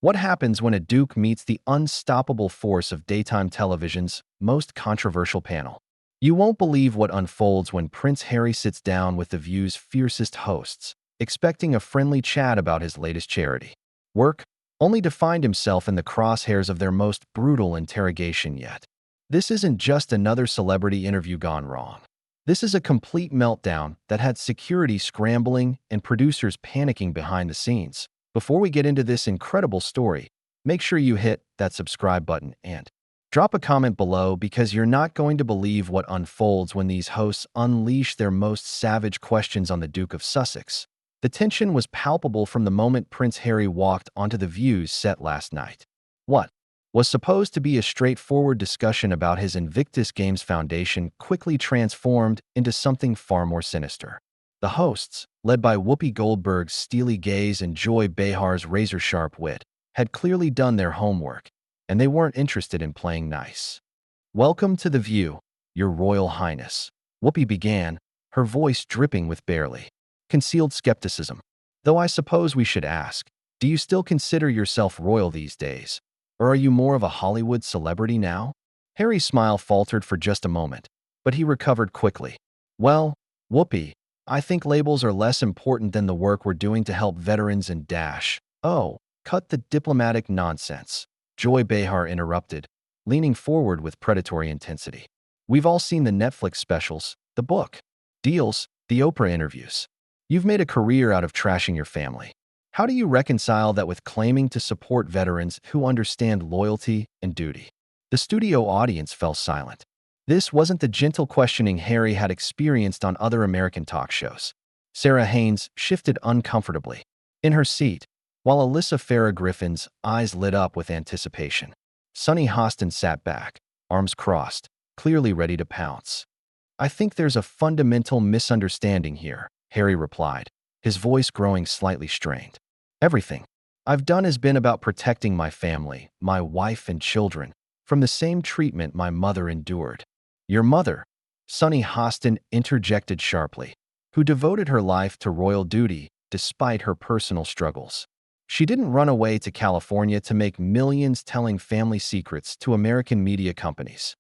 What happens when a duke meets the unstoppable force of daytime television's most controversial panel? You won't believe what unfolds when Prince Harry sits down with The View's fiercest hosts, expecting a friendly chat about his latest charity work, only to find himself in the crosshairs of their most brutal interrogation yet. This isn't just another celebrity interview gone wrong. This is a complete meltdown that had security scrambling and producers panicking behind the scenes. Before we get into this incredible story, make sure you hit that subscribe button and drop a comment below because you're not going to believe what unfolds when these hosts unleash their most savage questions on the Duke of Sussex. The tension was palpable from the moment Prince Harry walked onto The View's set last night. What was supposed to be a straightforward discussion about his Invictus Games Foundation quickly transformed into something far more sinister. The hosts, led by Whoopi Goldberg's steely gaze and Joy Behar's razor-sharp wit, had clearly done their homework, and they weren't interested in playing nice. "Welcome to The View, Your Royal Highness," Whoopi began, her voice dripping with barely concealed skepticism. "Though I suppose we should ask, do you still consider yourself royal these days? Or are you more of a Hollywood celebrity now?" Harry's smile faltered for just a moment, but he recovered quickly. "Well, Whoopi, I think labels are less important than the work we're doing to help veterans and dash." "Oh, cut the diplomatic nonsense," Joy Behar interrupted, leaning forward with predatory intensity. "We've all seen the Netflix specials, the book deals, the Oprah interviews. You've made a career out of trashing your family. How do you reconcile that with claiming to support veterans who understand loyalty and duty?" The studio audience fell silent. This wasn't the gentle questioning Harry had experienced on other American talk shows. Sarah Haynes shifted uncomfortably in her seat, while Alyssa Farah Griffin's eyes lit up with anticipation. Sunny Hostin sat back, arms crossed, clearly ready to pounce. "I think there's a fundamental misunderstanding here," Harry replied, his voice growing slightly strained. "Everything I've done has been about protecting my family, my wife and children, from the same treatment my mother endured." "Your mother," Sunny Hostin interjected sharply, "who devoted her life to royal duty despite her personal struggles. She didn't run away to California to make millions telling family secrets to American media companies."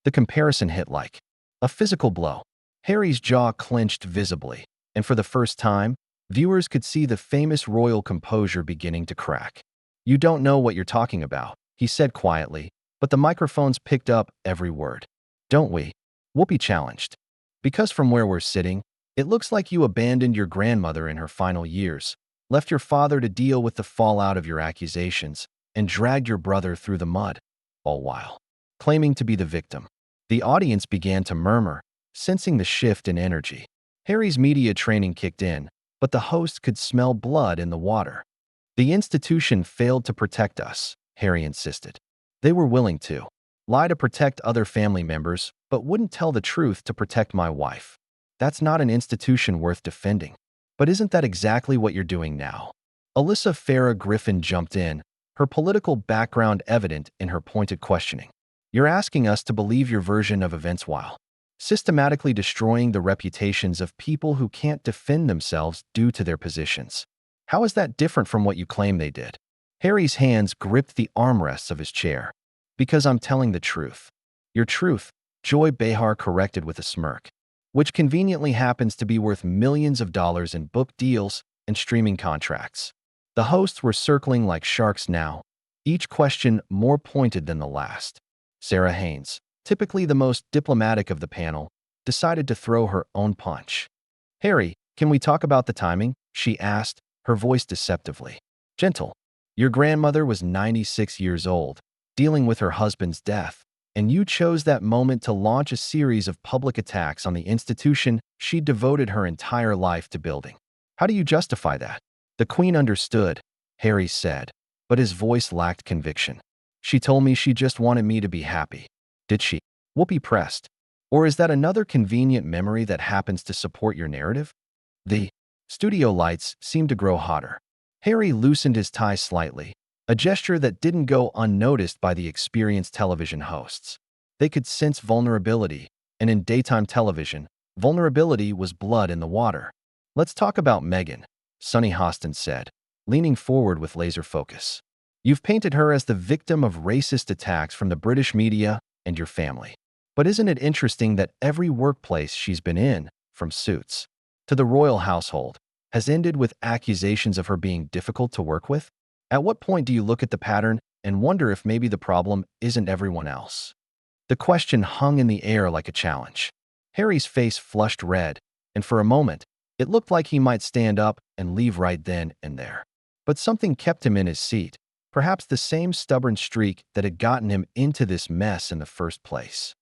The comparison hit like a physical blow. Harry's jaw clenched visibly, and for the first time, viewers could see the famous royal composure beginning to crack. "You don't know what you're talking about," he said quietly, but the microphones picked up every word. "Don't we?" Whoopi challenged. "Because from where we're sitting, it looks like you abandoned your grandmother in her final years, left your father to deal with the fallout of your accusations, and dragged your brother through the mud, all while claiming to be the victim." The audience began to murmur, sensing the shift in energy. Harry's media training kicked in, but the host could smell blood in the water. "The institution failed to protect us," Harry insisted. "They were willing to lie to protect other family members, but wouldn't tell the truth to protect my wife. That's not an institution worth defending." "But isn't that exactly what you're doing now?" Alyssa Farah Griffin jumped in, her political background evident in her pointed questioning. "You're asking us to believe your version of events while systematically destroying the reputations of people who can't defend themselves due to their positions. How is that different from what you claim they did?" Harry's hands gripped the armrests of his chair. "Because I'm telling the truth." "Your truth," Joy Behar corrected with a smirk, "which conveniently happens to be worth millions of dollars in book deals and streaming contracts." The hosts were circling like sharks now, each question more pointed than the last. Sarah Haynes, typically the most diplomatic of the panel, decided to throw her own punch. "Harry, can we talk about the timing?" she asked, her voice deceptively gentle. "Your grandmother was 96 years old, dealing with her husband's death, and you chose that moment to launch a series of public attacks on the institution she devoted her entire life to building. How do you justify that?" "The Queen understood," Harry said, but his voice lacked conviction. "She told me she just wanted me to be happy." "Did she?" Whoopi pressed. "Or is that another convenient memory that happens to support your narrative?" The studio lights seemed to grow hotter. Harry loosened his tie slightly, a gesture that didn't go unnoticed by the experienced television hosts. They could sense vulnerability, and in daytime television, vulnerability was blood in the water. "Let's talk about Meghan," Sunny Hostin said, leaning forward with laser focus. You've painted her as the victim of racist attacks from the British media and your family. But isn't it interesting that every workplace she's been in, from Suits to the royal household, has ended with accusations of her being difficult to work with? At what point do you look at the pattern and wonder if maybe the problem isn't everyone else? The question hung in the air like a challenge. Harry's face flushed red, and for a moment, it looked like he might stand up and leave right then and there. But something kept him in his seat, perhaps the same stubborn streak that had gotten him into this mess in the first place.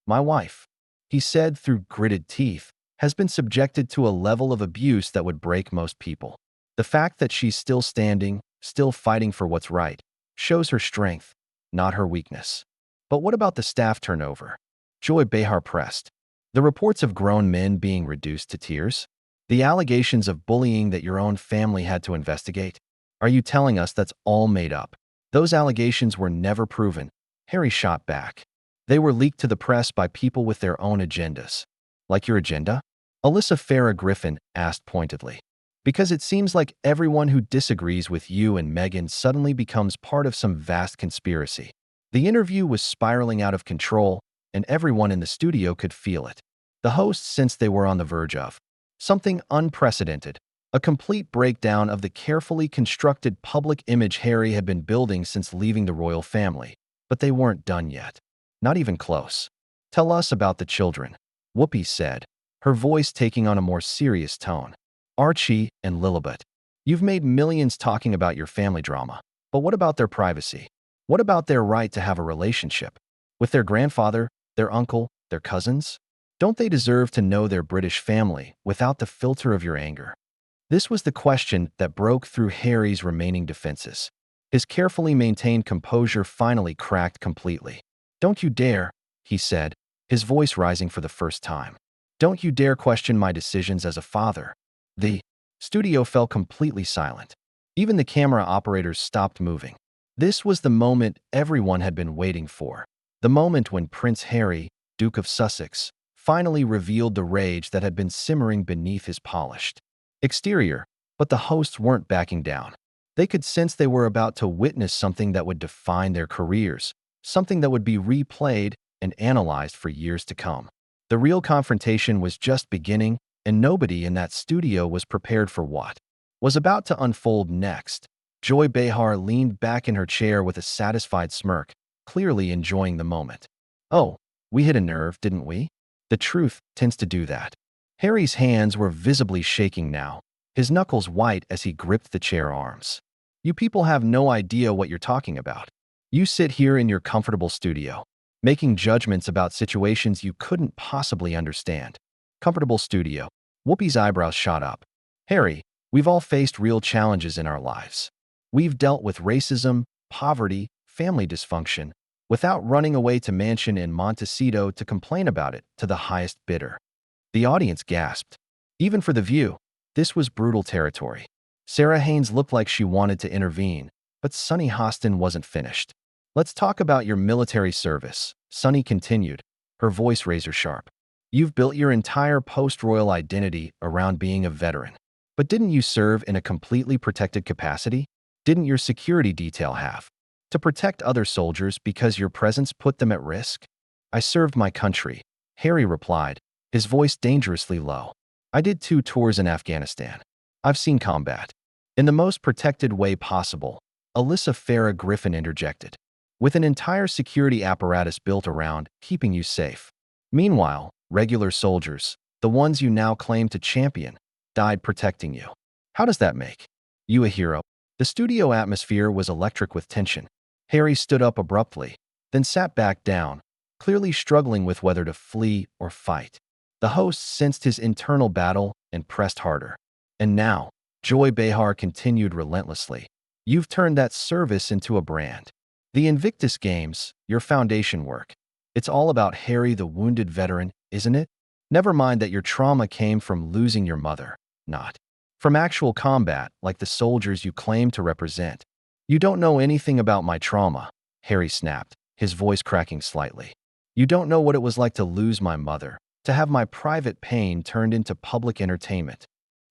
My wife, he said through gritted teeth, has been subjected to a level of abuse that would break most people. The fact that she's still standing, still fighting for what's right, shows her strength, not her weakness. But what about the staff turnover? Joy Behar pressed. The reports of grown men being reduced to tears? The allegations of bullying that your own family had to investigate? Are you telling us that's all made up? Those allegations were never proven, Harry shot back. They were leaked to the press by people with their own agendas. Like your agenda? Alyssa Farah Griffin asked pointedly. Because it seems like everyone who disagrees with you and Meghan suddenly becomes part of some vast conspiracy. The interview was spiraling out of control, and everyone in the studio could feel it. The hosts sensed they were on the verge of something unprecedented, a complete breakdown of the carefully constructed public image Harry had been building since leaving the royal family. But they weren't done yet. Not even close. Tell us about the children, Whoopi said, her voice taking on a more serious tone. Archie and Lilibet. You've made millions talking about your family drama, but what about their privacy? What about their right to have a relationship? With their grandfather, their uncle, their cousins? Don't they deserve to know their British family without the filter of your anger? This was the question that broke through Harry's remaining defenses. His carefully maintained composure finally cracked completely. Don't you dare, he said, his voice rising for the first time. Don't you dare question my decisions as a father. The studio fell completely silent. Even the camera operators stopped moving. This was the moment everyone had been waiting for. The moment when Prince Harry, Duke of Sussex, finally revealed the rage that had been simmering beneath his polished exterior. But the hosts weren't backing down. They could sense they were about to witness something that would define their careers, something that would be replayed and analyzed for years to come. The real confrontation was just beginning, and nobody in that studio was prepared for what was about to unfold next. Joy Behar leaned back in her chair with a satisfied smirk, clearly enjoying the moment. Oh, we hit a nerve, didn't we? The truth tends to do that. Harry's hands were visibly shaking now, his knuckles white as he gripped the chair arms. You people have no idea what you're talking about. You sit here in your comfortable studio, making judgments about situations you couldn't possibly understand. Comfortable studio. Whoopi's eyebrows shot up. Harry, we've all faced real challenges in our lives. We've dealt with racism, poverty, family dysfunction, without running away to mansion in Montecito to complain about it to the highest bidder. The audience gasped. Even for The View, this was brutal territory. Sarah Haynes looked like she wanted to intervene, but Sunny Hostin wasn't finished. Let's talk about your military service, Sunny continued, her voice razor sharp. You've built your entire post-royal identity around being a veteran. But didn't you serve in a completely protected capacity? Didn't your security detail have to protect other soldiers because your presence put them at risk? I served my country, Harry replied, his voice dangerously low. I did 2 tours in Afghanistan. I've seen combat. In the most protected way possible, Alyssa Farah Griffin interjected, with an entire security apparatus built around keeping you safe. Meanwhile, regular soldiers, the ones you now claim to champion, died protecting you. How does that make you a hero? The studio atmosphere was electric with tension. Harry stood up abruptly, then sat back down, clearly struggling with whether to flee or fight. The host sensed his internal battle and pressed harder. And now, Joy Behar continued relentlessly. You've turned that service into a brand. The Invictus Games, your foundation work. It's all about Harry the wounded veteran, isn't it? Never mind that your trauma came from losing your mother, not from actual combat like the soldiers you claim to represent. You don't know anything about my trauma, Harry snapped, his voice cracking slightly. You don't know what it was like to lose my mother, to have my private pain turned into public entertainment.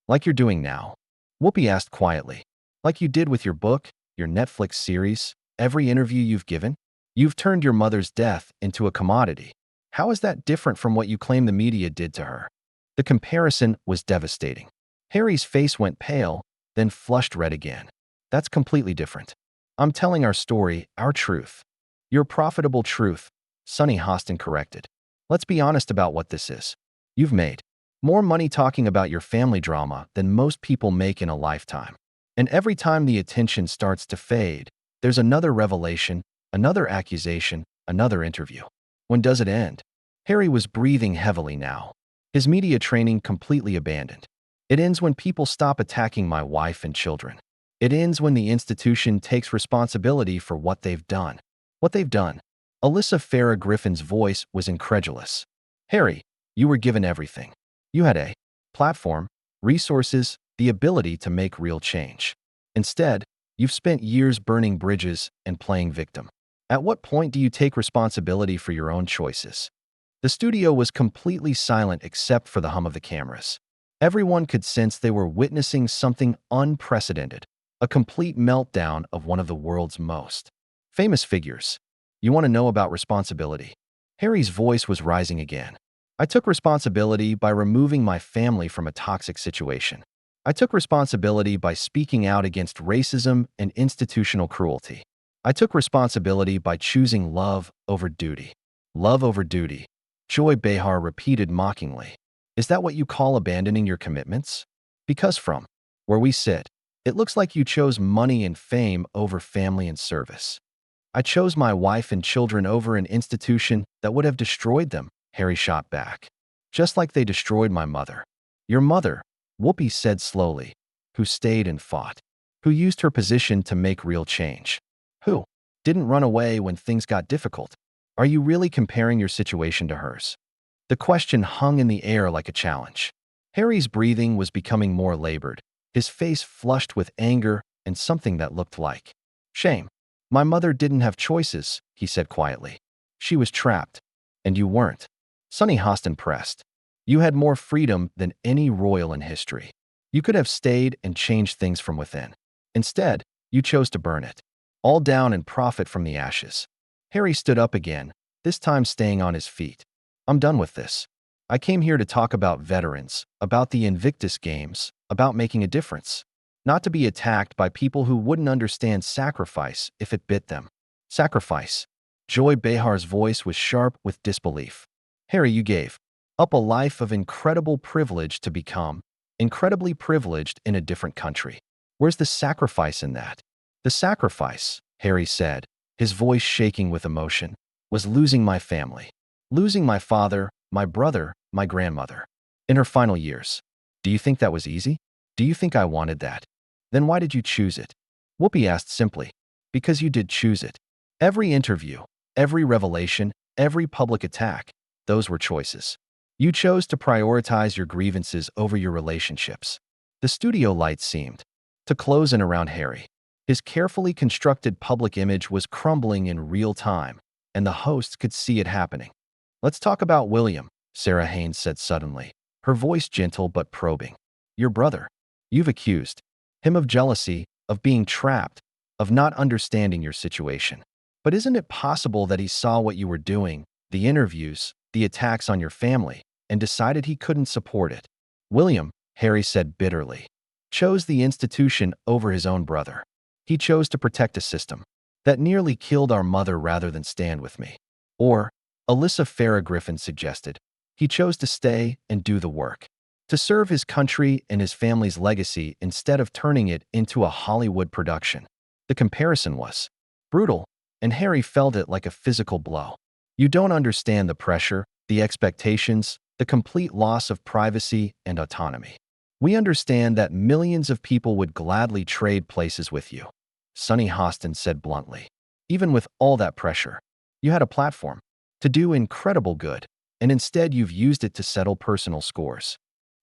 Like you're doing now. Whoopi asked quietly. Like you did with your book, your Netflix series, every interview you've given? You've turned your mother's death into a commodity. How is that different from what you claim the media did to her? The comparison was devastating. Harry's face went pale, then flushed red again. That's completely different. I'm telling our story, our truth. Your profitable truth, Sonny Hostin corrected. Let's be honest about what this is. You've made more money talking about your family drama than most people make in a lifetime. And every time the attention starts to fade, there's another revelation, another accusation, another interview. When does it end? Harry was breathing heavily now, his media training completely abandoned. It ends when people stop attacking my wife and children. It ends when the institution takes responsibility for what they've done. What they've done. Alyssa Farah Griffin's voice was incredulous. Harry, you were given everything. You had a platform, resources, the ability to make real change. Instead, you've spent years burning bridges and playing victim. At what point do you take responsibility for your own choices? The studio was completely silent except for the hum of the cameras. Everyone could sense they were witnessing something unprecedented, a complete meltdown of one of the world's most famous figures. You want to know about responsibility? Harry's voice was rising again. I took responsibility by removing my family from a toxic situation. I took responsibility by speaking out against racism and institutional cruelty. I took responsibility by choosing love over duty. Love over duty, Joy Behar repeated mockingly. Is that what you call abandoning your commitments? Because from where we sit, it looks like you chose money and fame over family and service. I chose my wife and children over an institution that would have destroyed them, Harry shot back. Just like they destroyed my mother. Your mother, Whoopi said slowly, who stayed and fought, who used her position to make real change, who didn't run away when things got difficult. Are you really comparing your situation to hers? The question hung in the air like a challenge. Harry's breathing was becoming more labored, his face flushed with anger and something that looked like shame. My mother didn't have choices, he said quietly. She was trapped. And you weren't. Sonny Hostin pressed. You had more freedom than any royal in history. You could have stayed and changed things from within. Instead, you chose to burn it. All down and profit from the ashes. Harry stood up again, this time staying on his feet. I'm done with this. I came here to talk about veterans, about the Invictus Games, about making a difference. Not to be attacked by people who wouldn't understand sacrifice if it bit them. Sacrifice. Joy Behar's voice was sharp with disbelief. Harry, you gave up a life of incredible privilege to become incredibly privileged in a different country. Where's the sacrifice in that? The sacrifice, Harry said, his voice shaking with emotion, was losing my family. Losing my father, my brother, my grandmother. In her final years. Do you think that was easy? Do you think I wanted that? Then why did you choose it? Whoopi asked simply. Because you did choose it. Every interview, every revelation, every public attack, those were choices. You chose to prioritize your grievances over your relationships. The studio lights seemed to close in around Harry. His carefully constructed public image was crumbling in real time, and the hosts could see it happening. Let's talk about William, Sarah Haynes said suddenly, her voice gentle but probing. Your brother. You've accused him of jealousy, of being trapped, of not understanding your situation. But isn't it possible that he saw what you were doing, the interviews, the attacks on your family, and decided he couldn't support it? William, Harry said bitterly, chose the institution over his own brother. He chose to protect a system that nearly killed our mother rather than stand with me. Or, Alyssa Farah Griffin suggested, he chose to stay and do the work. To serve his country and his family's legacy instead of turning it into a Hollywood production. The comparison was brutal, and Harry felt it like a physical blow. You don't understand the pressure, the expectations, the complete loss of privacy and autonomy. We understand that millions of people would gladly trade places with you, Sonny Hostin said bluntly. Even with all that pressure, you had a platform to do incredible good, and instead you've used it to settle personal scores.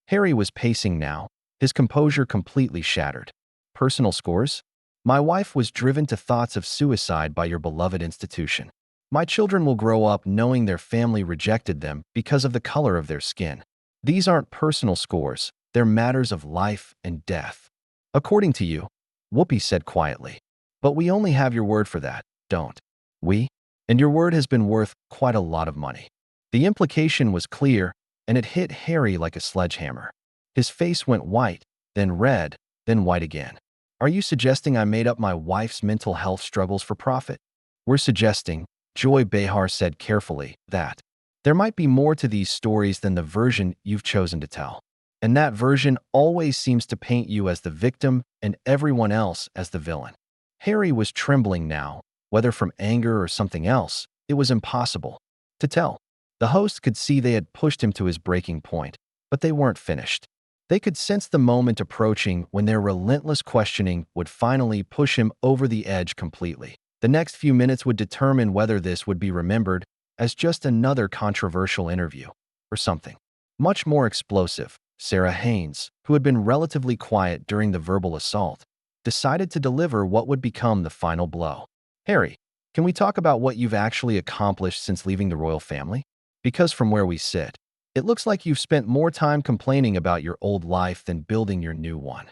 Harry was pacing now, his composure completely shattered. Personal scores? My wife was driven to thoughts of suicide by your beloved institution. My children will grow up knowing their family rejected them because of the color of their skin. These aren't personal scores, they're matters of life and death. According to you, Whoopi said quietly. But we only have your word for that, don't we? And your word has been worth quite a lot of money. The implication was clear, and it hit Harry like a sledgehammer. His face went white, then red, then white again. Are you suggesting I made up my wife's mental health struggles for profit? We're suggesting, Joy Behar said carefully, that there might be more to these stories than the version you've chosen to tell. And that version always seems to paint you as the victim and everyone else as the villain. Harry was trembling now, whether from anger or something else. It was impossible to tell. The host could see they had pushed him to his breaking point, but they weren't finished. They could sense the moment approaching when their relentless questioning would finally push him over the edge completely. The next few minutes would determine whether this would be remembered as just another controversial interview or something much more explosive. Sarah Haynes, who had been relatively quiet during the verbal assault, decided to deliver what would become the final blow. Harry, can we talk about what you've actually accomplished since leaving the royal family? Because from where we sit, it looks like you've spent more time complaining about your old life than building your new one.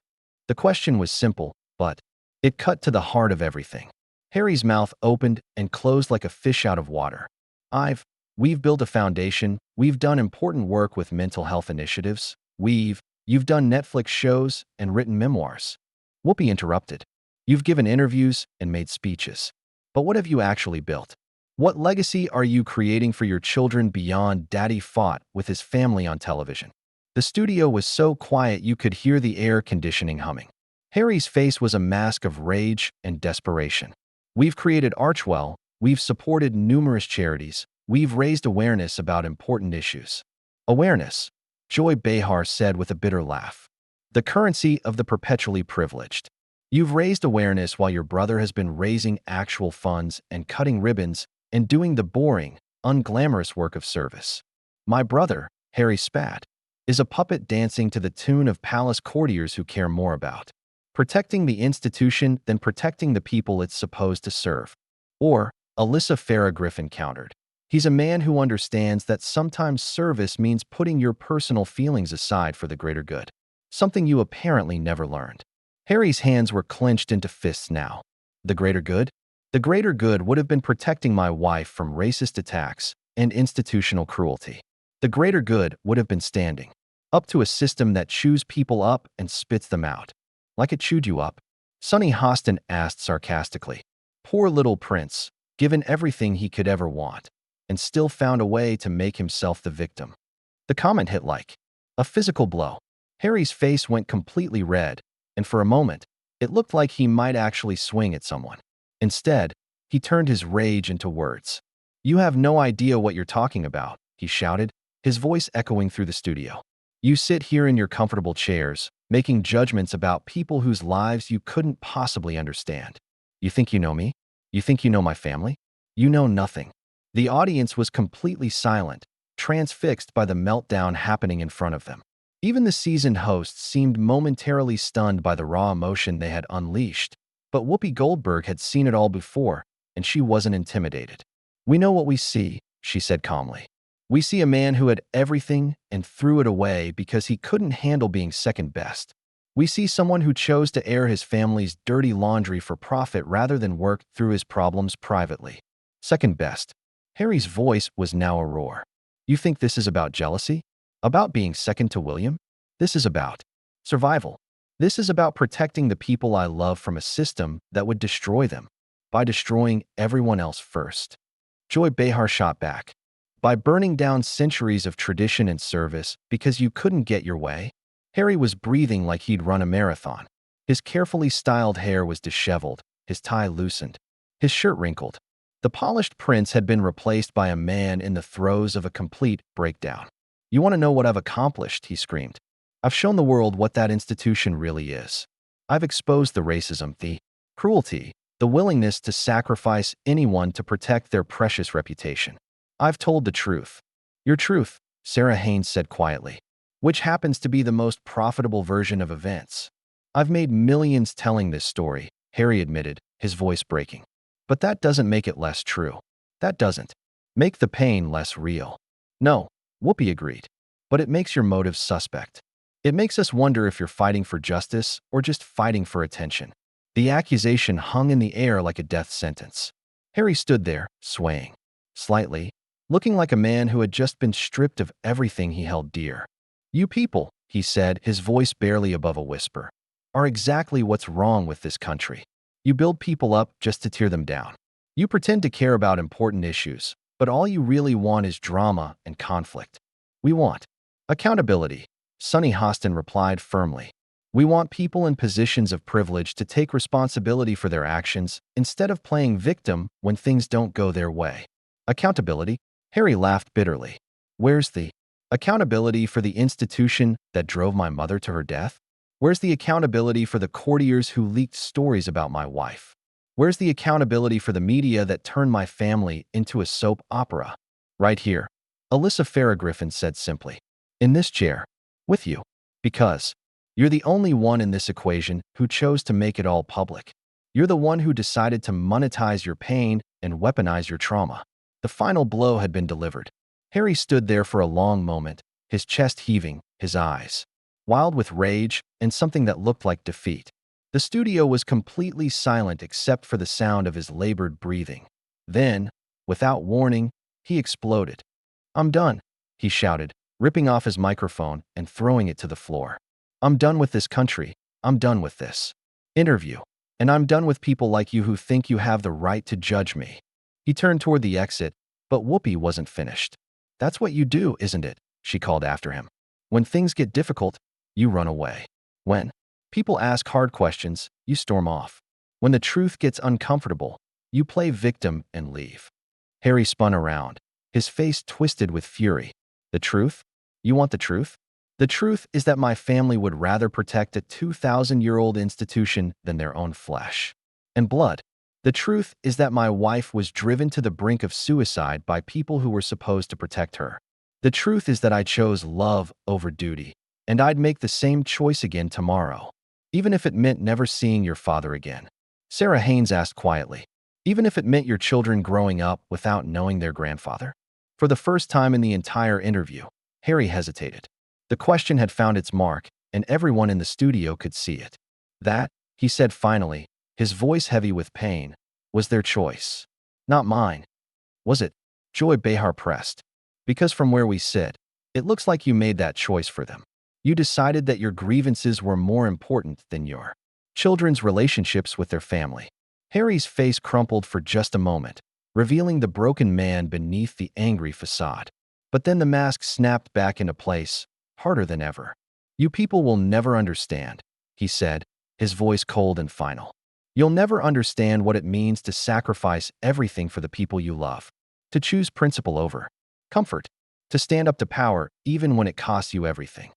The question was simple, but it cut to the heart of everything. Harry's mouth opened and closed like a fish out of water. We've built a foundation, we've done important work with mental health initiatives, you've done Netflix shows and written memoirs. Whoopi interrupted. You've given interviews and made speeches. But what have you actually built? What legacy are you creating for your children beyond Daddy fought with his family on television? The studio was so quiet you could hear the air conditioning humming. Harry's face was a mask of rage and desperation. We've created Archwell, we've supported numerous charities, we've raised awareness about important issues. Awareness, Joy Behar said with a bitter laugh. The currency of the perpetually privileged. You've raised awareness while your brother has been raising actual funds and cutting ribbons and doing the boring, unglamorous work of service. My brother, Harry spat, is a puppet dancing to the tune of palace courtiers who care more about protecting the institution than protecting the people it's supposed to serve. Or, Alyssa Farah Griffin countered. He's a man who understands that sometimes service means putting your personal feelings aside for the greater good, something you apparently never learned. Harry's hands were clenched into fists now. The greater good? The greater good would have been protecting my wife from racist attacks and institutional cruelty. The greater good would have been standing up to a system that chews people up and spits them out. Like it chewed you up? Sonny Hostin asked sarcastically. Poor little prince, given everything he could ever want, and still found a way to make himself the victim. The comment hit like a physical blow. Harry's face went completely red, and for a moment, it looked like he might actually swing at someone. Instead, he turned his rage into words. You have no idea what you're talking about, he shouted, his voice echoing through the studio. You sit here in your comfortable chairs, making judgments about people whose lives you couldn't possibly understand. You think you know me? You think you know my family? You know nothing. The audience was completely silent, transfixed by the meltdown happening in front of them. Even the seasoned hosts seemed momentarily stunned by the raw emotion they had unleashed, but Whoopi Goldberg had seen it all before, and she wasn't intimidated. We know what we see, she said calmly. We see a man who had everything and threw it away because he couldn't handle being second best. We see someone who chose to air his family's dirty laundry for profit rather than work through his problems privately. Second best. Harry's voice was now a roar. You think this is about jealousy? About being second to William? This is about survival. This is about protecting the people I love from a system that would destroy them by destroying everyone else first. Joy Behar shot back. By burning down centuries of tradition and service because you couldn't get your way? Harry was breathing like he'd run a marathon. His carefully styled hair was disheveled, his tie loosened, his shirt wrinkled. The polished prince had been replaced by a man in the throes of a complete breakdown. You want to know what I've accomplished, he screamed. I've shown the world what that institution really is. I've exposed the racism, the cruelty, the willingness to sacrifice anyone to protect their precious reputation. I've told the truth. Your truth, Sarah Haynes said quietly, which happens to be the most profitable version of events. I've made millions telling this story, Harry admitted, his voice breaking. But that doesn't make it less true. That doesn't make the pain less real. No, Whoopi agreed. But it makes your motives suspect. It makes us wonder if you're fighting for justice or just fighting for attention. The accusation hung in the air like a death sentence. Harry stood there, swaying slightly, looking like a man who had just been stripped of everything he held dear. "You people," he said, his voice barely above a whisper, "are exactly what's wrong with this country. You build people up just to tear them down. You pretend to care about important issues, but all you really want is drama and conflict. We want accountability," Sonny Hostin replied firmly. "We want people in positions of privilege to take responsibility for their actions instead of playing victim when things don't go their way." Accountability? Harry laughed bitterly. "Where's the accountability for the institution that drove my mother to her death? Where's the accountability for the courtiers who leaked stories about my wife? Where's the accountability for the media that turned my family into a soap opera?" "Right here," Alyssa Farah Griffin said simply. "In this chair. With you. Because you're the only one in this equation who chose to make it all public. You're the one who decided to monetize your pain and weaponize your trauma." The final blow had been delivered. Harry stood there for a long moment, his chest heaving, his eyes wild with rage and something that looked like defeat. The studio was completely silent except for the sound of his labored breathing. Then, without warning, he exploded. "I'm done," he shouted, ripping off his microphone and throwing it to the floor. "I'm done with this country. I'm done with this interview. And I'm done with people like you who think you have the right to judge me." He turned toward the exit, but Whoopi wasn't finished. "That's what you do, isn't it?" she called after him. "When things get difficult, you run away. When people ask hard questions, you storm off. When the truth gets uncomfortable, you play victim and leave." Harry spun around, his face twisted with fury. "The truth? You want the truth? The truth is that my family would rather protect a 2,000-year-old institution than their own flesh and blood. The truth is that my wife was driven to the brink of suicide by people who were supposed to protect her. The truth is that I chose love over duty, and I'd make the same choice again tomorrow, even if it meant never seeing your father again." Sarah Haynes asked quietly, "Even if it meant your children growing up without knowing their grandfather?" For the first time in the entire interview, Harry hesitated. The question had found its mark, and everyone in the studio could see it. "That," he said finally, his voice heavy with pain, "was their choice. Not mine." "Was it?" Joy Behar pressed. "Because from where we sit, it looks like you made that choice for them. You decided that your grievances were more important than your children's relationships with their family." Harry's face crumpled for just a moment, revealing the broken man beneath the angry facade. But then the mask snapped back into place, harder than ever. "You people will never understand," he said, his voice cold and final. "You'll never understand what it means to sacrifice everything for the people you love, to choose principle over comfort, to stand up to power even when it costs you everything."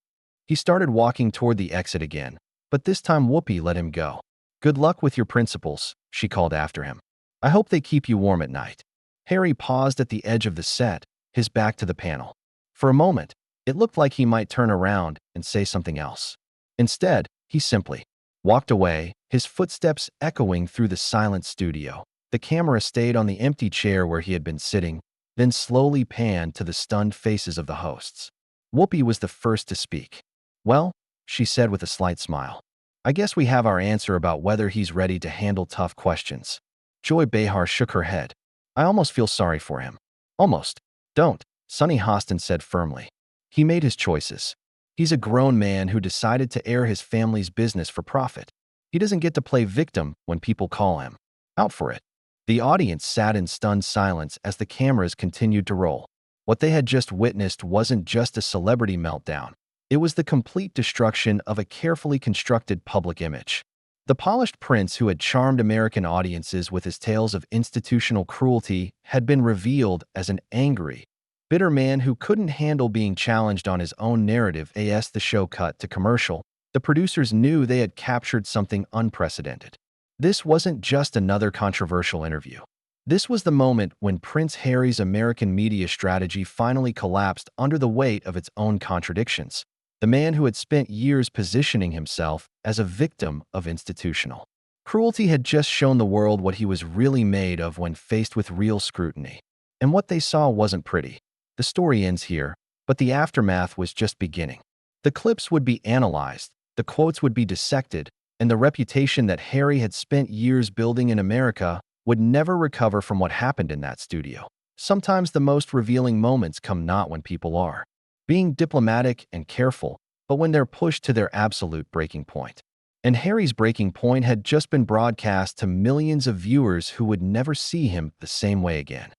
He started walking toward the exit again, but this time Whoopi let him go. "Good luck with your principles," she called after him. "I hope they keep you warm at night." Harry paused at the edge of the set, his back to the panel. For a moment, it looked like he might turn around and say something else. Instead, he simply walked away, his footsteps echoing through the silent studio. The camera stayed on the empty chair where he had been sitting, then slowly panned to the stunned faces of the hosts. Whoopi was the first to speak. "Well," she said with a slight smile, "I guess we have our answer about whether he's ready to handle tough questions." Joy Behar shook her head. "I almost feel sorry for him." "Almost. Don't," Sonny Hostin said firmly. "He made his choices. He's a grown man who decided to air his family's business for profit. He doesn't get to play victim when people call him out for it." The audience sat in stunned silence as the cameras continued to roll. What they had just witnessed wasn't just a celebrity meltdown. It was the complete destruction of a carefully constructed public image. The polished prince who had charmed American audiences with his tales of institutional cruelty had been revealed as an angry, bitter man who couldn't handle being challenged on his own narrative. As the show cut to commercial, the producers knew they had captured something unprecedented. This wasn't just another controversial interview. This was the moment when Prince Harry's American media strategy finally collapsed under the weight of its own contradictions. The man who had spent years positioning himself as a victim of institutional cruelty had just shown the world what he was really made of when faced with real scrutiny. And what they saw wasn't pretty. The story ends here, but the aftermath was just beginning. The clips would be analyzed, the quotes would be dissected, and the reputation that Harry had spent years building in America would never recover from what happened in that studio. Sometimes the most revealing moments come not when people are being diplomatic and careful, but when they're pushed to their absolute breaking point. And Harry's breaking point had just been broadcast to millions of viewers who would never see him the same way again.